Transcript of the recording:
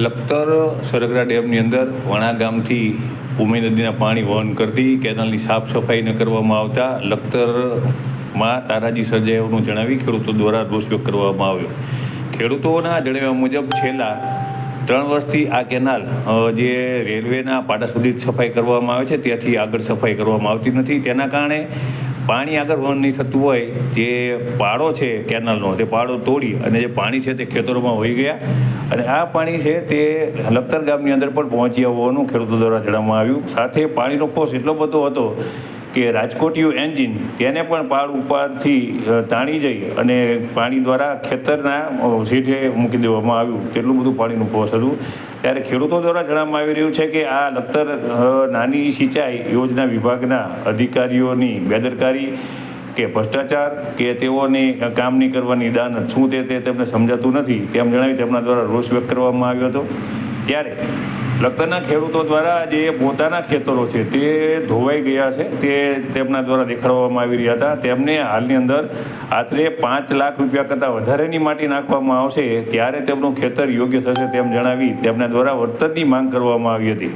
લખતર સરગરા ડેમની અંદર વણા ગામથી ઉમી નદીના પાણી વહન કરતી કેનાલની સાફ સફાઈ ન કરવામાં આવતા લખતરમાં તારાજી સર્જાયાનું જણાવી ખેડૂતો દ્વારા રોષ વ્યક્ત કરવામાં આવ્યો. ખેડૂતોના જણાવ્યા મુજબ છેલ્લા 3 વર્ષથી આ કેનાલ જે રેલવેના પાટા સુધી સફાઈ કરવામાં આવે છે ત્યાંથી આગળ સફાઈ કરવામાં આવતી નથી. તેના કારણે પાણી આગળ વહન નહીં થતું હોય, જે પાળો છે કેનાલનો તે પાળો તોડી અને જે પાણી છે તે ખેતરોમાં વહી ગયા અને આ પાણી છે તે લખતર ગામની અંદર પણ પહોંચી હોવાનું ખેડૂતો દ્વારા જણાવવામાં આવ્યું. સાથે પાણીનો ફોર્સ એટલો બધો હતો કે રાજકોટિયું એન્જિન તેને પણ પાળ ઉપરથી તાણી જઈ અને પાણી દ્વારા ખેતરના સીધે મૂકી દેવામાં આવ્યું. તેટલું બધું પાણીનું ફોર્સ હતું. ત્યારે ખેડૂતો દ્વારા જણાવવામાં આવી રહ્યું છે કે આ લખતર નાની સિંચાઈ યોજના વિભાગના અધિકારીઓની બેદરકારી કે ભ્રષ્ટાચાર કે તેઓને કામ નહીં કરવાની દાનત શું તે તેમને સમજાતું નથી તેમ જણાવી તેમના દ્વારા રોષ વ્યક્ત કરવામાં આવ્યો હતો. ત્યારે લખતરના ખેડૂતો દ્વારા જે પોતાના ખેતરો છે તે ધોવાઈ ગયા છે તે તેમના દ્વારા દેખાડવામાં આવી રહ્યા હતા. તેમને હાલની અંદર આશરે 5 લાખ રૂપિયા કરતાં વધારેની માટી નાખવામાં આવશે ત્યારે તેમનું ખેતર યોગ્ય થશે તેમ જણાવી તેમના દ્વારા વળતરની માંગ કરવામાં આવી હતી.